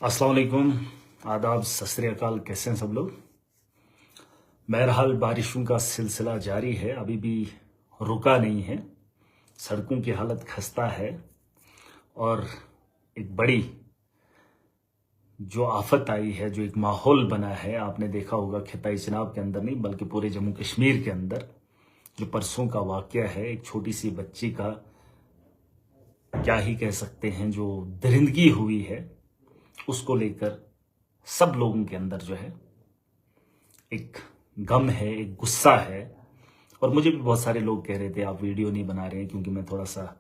अस्सलाम वालेकुम, आदाब, सत श्री अकाल। कैसे हैं सब लोग। बहरहाल बारिशों का सिलसिला जारी है, अभी भी रुका नहीं है। सड़कों की हालत खस्ता है और एक बड़ी जो आफत आई है, जो एक माहौल बना है, आपने देखा होगा खिताई चिनाब के अंदर नहीं बल्कि पूरे जम्मू कश्मीर के अंदर जो परसों का वाकया है, एक छोटी सी बच्ची का क्या ही कह सकते हैं जो दरिंदगी हुई है, उसको लेकर सब लोगों के अंदर जो है एक गम है, एक गुस्सा है। और मुझे भी बहुत सारे लोग कह रहे थे आप वीडियो नहीं बना रहे हैं, क्योंकि मैं थोड़ा सा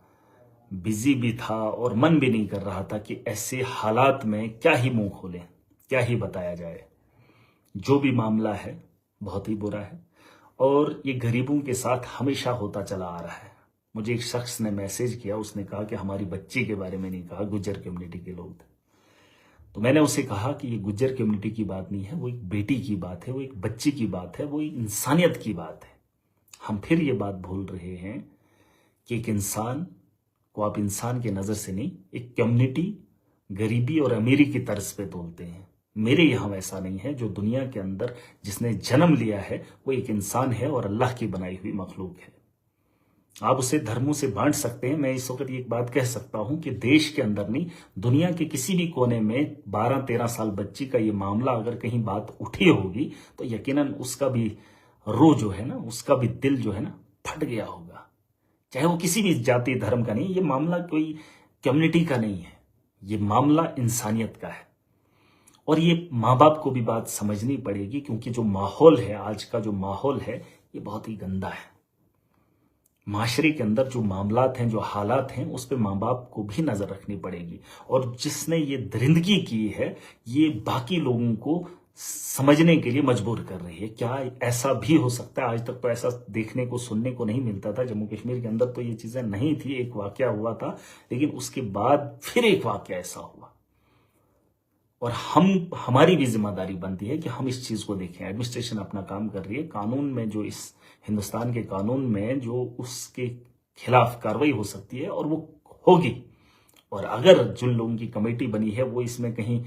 बिजी भी था और मन भी नहीं कर रहा था कि ऐसे हालात में क्या ही मुंह खोलें, क्या ही बताया जाए। जो भी मामला है बहुत ही बुरा है और ये गरीबों के साथ हमेशा होता चला आ रहा है। मुझे एक शख्स ने मैसेज किया, उसने कहा कि हमारी बच्ची के बारे में नहीं कहा, गुज्जर कम्युनिटी के लोग थे। तो मैंने उसे कहा कि ये गुज्जर कम्युनिटी की बात नहीं है, वो एक बेटी की बात है, वो एक बच्ची की बात है, वो एक इंसानियत की बात है। हम फिर ये बात भूल रहे हैं कि एक इंसान को आप इंसान की नज़र से नहीं, एक कम्युनिटी गरीबी और अमीरी की तर्ज पे तोलते हैं। मेरे यहाँ वैसा नहीं है। जो दुनिया के अंदर जिसने जन्म लिया है वो एक इंसान है और अल्लाह की बनाई हुई मखलूक है। आप उसे धर्मों से बांट सकते हैं। मैं इस वक्त एक बात कह सकता हूं कि देश के अंदर नहीं, दुनिया के किसी भी कोने में 12-13 साल बच्ची का ये मामला अगर कहीं बात उठी होगी तो यकीनन उसका भी रो जो है ना, उसका भी दिल जो है ना फट गया होगा। चाहे वो किसी भी जाति धर्म का नहीं, ये मामला कोई कम्युनिटी का नहीं है, ये मामला इंसानियत का है। और ये माँ बाप को भी बात समझनी पड़ेगी, क्योंकि जो माहौल है, आज का जो माहौल है, ये बहुत ही गंदा है। माशरे के अंदर जो मामलात हैं, जो हालात हैं, उस पर माँ बाप को भी नजर रखनी पड़ेगी। और जिसने ये दरिंदगी की है, ये बाकी लोगों को समझने के लिए मजबूर कर रही है। क्या ऐसा भी हो सकता है? आज तक तो ऐसा देखने को सुनने को नहीं मिलता था। जम्मू कश्मीर के अंदर तो ये चीजें नहीं थी। एक वाकया हुआ था, लेकिन उसके बाद फिर एक वाकया ऐसा हुआ। और हमारी भी जिम्मेदारी बनती है कि हम इस चीज को देखें। एडमिनिस्ट्रेशन अपना काम कर रही है, कानून में जो इस हिंदुस्तान के कानून में जो उसके खिलाफ कार्रवाई हो सकती है और वो होगी। और अगर जिन लोगों की कमेटी बनी है वो इसमें कहीं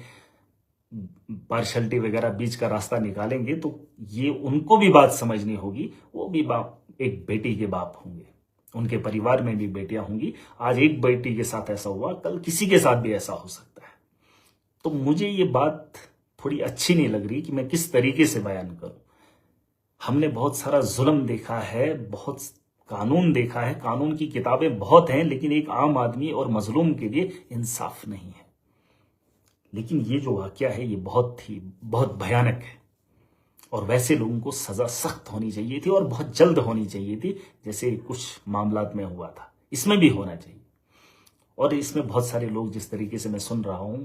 पार्शलिटी वगैरह बीच का रास्ता निकालेंगे तो ये उनको भी बात समझनी होगी। वो भी बाप, एक बेटी के बाप होंगे, उनके परिवार में भी बेटियां होंगी। आज एक बेटी के साथ ऐसा हुआ, कल किसी के साथ भी ऐसा हो सकता है। तो मुझे ये बात थोड़ी अच्छी नहीं लग रही कि मैं किस तरीके से बयान करूं। हमने बहुत सारा जुल्म देखा है, बहुत कानून देखा है, कानून की किताबें बहुत हैं, लेकिन एक आम आदमी और मजलूम के लिए इंसाफ नहीं है। लेकिन ये जो वाकया है ये बहुत भयानक है और वैसे लोगों को सजा सख्त होनी चाहिए थी और बहुत जल्द होनी चाहिए थी, जैसे कुछ मामलात में हुआ था, इसमें भी होना चाहिए। और इसमें बहुत सारे लोग, जिस तरीके से मैं सुन रहा हूं,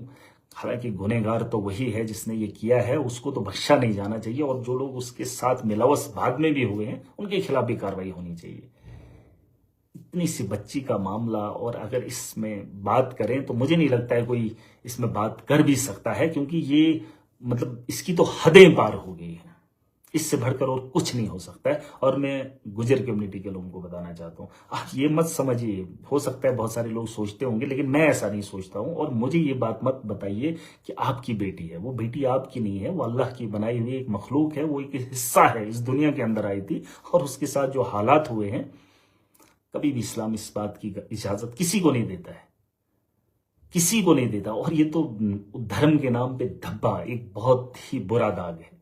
हालांकि गुनहगार तो वही है जिसने ये किया है, उसको तो बख्शा नहीं जाना चाहिए। और जो लोग उसके साथ मिलावस बाद में भी हुए हैं उनके खिलाफ भी कार्रवाई होनी चाहिए। इतनी सी बच्ची का मामला, और अगर इसमें बात करें तो मुझे नहीं लगता है कोई इसमें बात कर भी सकता है, क्योंकि ये मतलब इसकी तो हदें पार हो गई है। इससे बढ़कर और कुछ नहीं हो सकता है। और मैं गुजर कम्युनिटी के लोगों को बताना चाहता हूं, आप ये मत समझिए, हो सकता है बहुत सारे लोग सोचते होंगे, लेकिन मैं ऐसा नहीं सोचता हूं। और मुझे ये बात मत बताइए कि आपकी बेटी है। वो बेटी आपकी नहीं है, वो अल्लाह की बनाई हुई एक मखलूक है, वो एक हिस्सा है, इस दुनिया के अंदर आई थी। और उसके साथ जो हालात हुए हैं, कभी भी इस्लाम इस बात की इजाजत किसी को नहीं देता है, किसी को नहीं देता। और ये तो धर्म के नाम पे धब्बा, एक बहुत ही बुरा दाग है।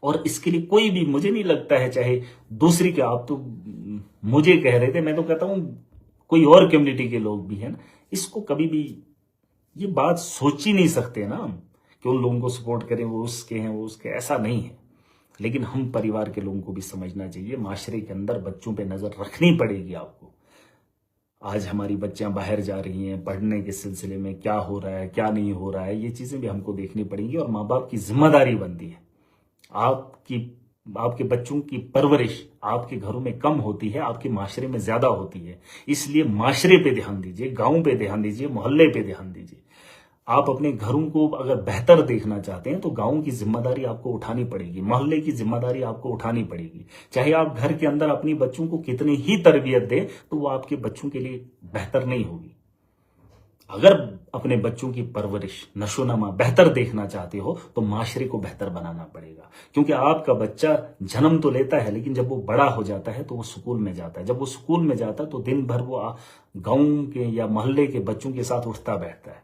और इसके लिए कोई भी, मुझे नहीं लगता है, चाहे दूसरी के, आप तो मुझे कह रहे थे, मैं तो कहता हूं कोई और कम्युनिटी के लोग भी हैं ना, इसको कभी भी ये बात सोच ही नहीं सकते ना हम कि उन लोगों को सपोर्ट करें, वो उसके हैं, वो उसके, ऐसा नहीं है। लेकिन हम परिवार के लोगों को भी समझना चाहिए। माशरे के अंदर बच्चों पे नजर रखनी पड़ेगी आपको। आज हमारी बच्चियां बाहर जा रही हैं, पढ़ने के सिलसिले में क्या हो रहा है, क्या नहीं हो रहा है, ये चीजें भी हमको देखनी पड़ेंगी। और माँ बाप की जिम्मेदारी बनती है। आपकी आपके बच्चों की परवरिश आपके घरों में कम होती है, आपके माशरे में ज्यादा होती है। इसलिए माशरे पे ध्यान दीजिए, गांव पे ध्यान दीजिए, मोहल्ले पे ध्यान दीजिए। आप अपने घरों को अगर बेहतर देखना चाहते हैं तो गांव की जिम्मेदारी आपको उठानी पड़ेगी, मोहल्ले की जिम्मेदारी आपको उठानी पड़ेगी। चाहे आप घर के अंदर अपनी बच्चों को कितनी ही तरबियत दें, तो वो आपके बच्चों के लिए बेहतर नहीं होगी। अगर अपने बच्चों की परवरिश नशोनमा बेहतर देखना चाहते हो तो माशरे को बेहतर बनाना पड़ेगा। क्योंकि आपका बच्चा जन्म तो लेता है, लेकिन जब वो बड़ा हो जाता है तो वो स्कूल में जाता है। जब वो स्कूल में जाता है तो दिन भर वो गांव के या मोहल्ले के बच्चों के साथ उठता बैठता है।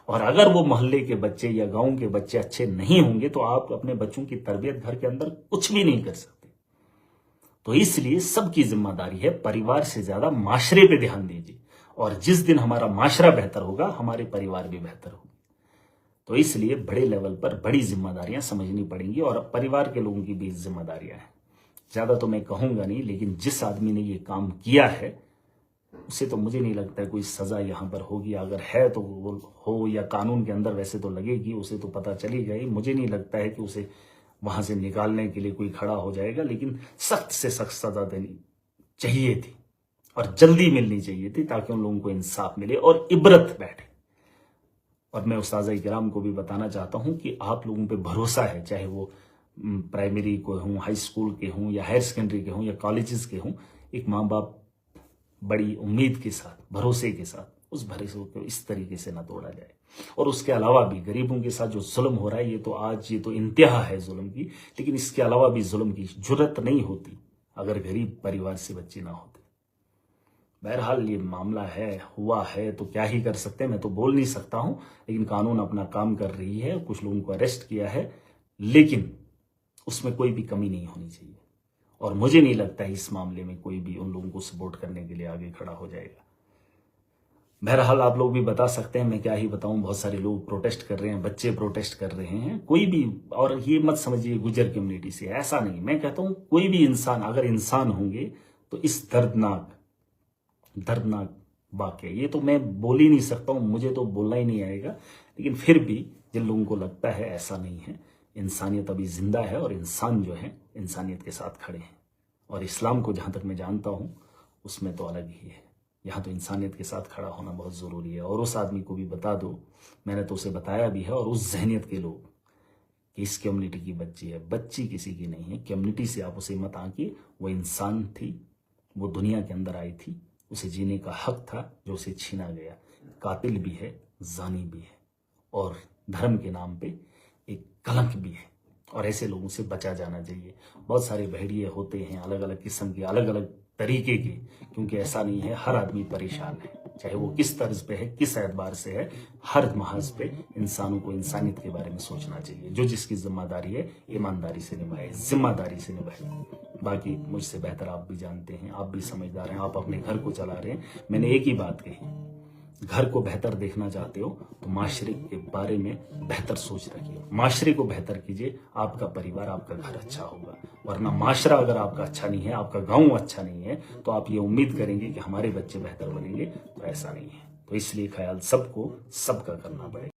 और अगर वो मोहल्ले के बच्चे या गांव के बच्चे अच्छे नहीं होंगे तो आप अपने बच्चों की तरबियत घर के अंदर कुछ भी नहीं कर सकते। तो इसलिए सबकी जिम्मेदारी है, परिवार से ज्यादा माशरे पे ध्यान दीजिए। और जिस दिन हमारा माशरा बेहतर होगा, हमारे परिवार भी बेहतर होंगे। तो इसलिए बड़े लेवल पर बड़ी जिम्मेदारियां समझनी पड़ेंगी और परिवार के लोगों की भी जिम्मेदारियां हैं। ज्यादा तो मैं कहूंगा नहीं, लेकिन जिस आदमी ने ये काम किया है उसे तो मुझे नहीं लगता है कोई सजा यहां पर होगी। अगर है तो वो हो, या कानून के अंदर वैसे तो लगेगी, उसे तो पता चली गई। मुझे नहीं लगता है कि उसे वहां से निकालने के लिए कोई खड़ा हो जाएगा, लेकिन सख्त से सख्त सजा देनी चाहिए थी और जल्दी मिलनी चाहिए थी, ताकि उन लोगों को इंसाफ मिले और इबरत बैठे। और मैं उस्ताज़ किराम को भी बताना चाहता हूं कि आप लोगों पे भरोसा है, चाहे वो प्राइमरी को हों, हाई स्कूल के हों, या हायर सेकेंडरी के हों, या कॉलेजेस के हों। एक माँ बाप बड़ी उम्मीद के साथ, भरोसे के साथ उस भरोसे को इस तरीके से ना तोड़ा जाए। और उसके अलावा भी गरीबों के साथ जो जुल्म हो रहा है, ये तो इंतहा है जुल्म की। लेकिन इसके अलावा भी जुल्म की जुर्रत नहीं होती अगर गरीब परिवार से बच्चे ना होते। बहरहाल ये मामला है, हुआ है तो क्या ही कर सकते हैं, मैं तो बोल नहीं सकता हूं। लेकिन कानून अपना काम कर रही है, कुछ लोगों को अरेस्ट किया है, लेकिन उसमें कोई भी कमी नहीं होनी चाहिए। और मुझे नहीं लगता है इस मामले में कोई भी उन लोगों को सपोर्ट करने के लिए आगे खड़ा हो जाएगा। बहरहाल आप लोग भी बता सकते हैं, मैं क्या ही बताऊं। बहुत सारे लोग प्रोटेस्ट कर रहे हैं, बच्चे प्रोटेस्ट कर रहे हैं, कोई भी। और ये मत समझिए गुजर कम्युनिटी से, ऐसा नहीं। मैं कहता हूं कोई भी इंसान, अगर इंसान होंगे तो इस दर्दनाक वाकया, ये तो मैं बोल ही नहीं सकता हूं, मुझे तो बोलना ही नहीं आएगा। लेकिन फिर भी जिन लोगों को लगता है ऐसा नहीं है, इंसानियत अभी जिंदा है और इंसान जो है इंसानियत के साथ खड़े हैं। और इस्लाम को जहां तक मैं जानता हूं उसमें तो अलग ही है। यहाँ तो इंसानियत के साथ खड़ा होना बहुत ज़रूरी है। और उस आदमी को भी बता दो, मैंने तो उसे बताया भी है, और उस जहनियत के लोग कि इस कम्युनिटी की बच्ची है, बच्ची किसी की नहीं है। कम्युनिटी से आप उसे मत आंकिए, वो इंसान थी, वो दुनिया के अंदर आई थी, उसे जीने का हक था जो उसे छीना गया। कातिल भी है, जानी भी है, और धर्म के नाम पे एक कलंक भी है। और ऐसे लोगों से बचा जाना चाहिए। बहुत सारे भेड़िए होते हैं, अलग अलग किस्म के, अलग अलग तरीके के। क्योंकि ऐसा नहीं है, हर आदमी परेशान है, चाहे वो किस तर्ज पे है, किस एतबार से है। हर महाज पे इंसानों को इंसानियत के बारे में सोचना चाहिए। जो जिसकी जिम्मेदारी है ईमानदारी से निभाए, जिम्मेदारी से निभाए। बाकी मुझसे बेहतर आप भी जानते हैं, आप भी समझदार हैं, आप अपने घर को चला रहे हैं। मैंने एक ही बात कही, घर को बेहतर देखना चाहते हो तो माशरे के बारे में बेहतर सोच रखिए, माशरे को बेहतर कीजिए। आपका परिवार, आपका घर अच्छा होगा। वरना माशरा अगर आपका अच्छा नहीं है, आपका गांव अच्छा नहीं है, तो आप ये उम्मीद करेंगे कि हमारे बच्चे बेहतर बनेंगे, तो ऐसा नहीं है। तो इसलिए ख्याल सबको सबका करना पड़ेगा।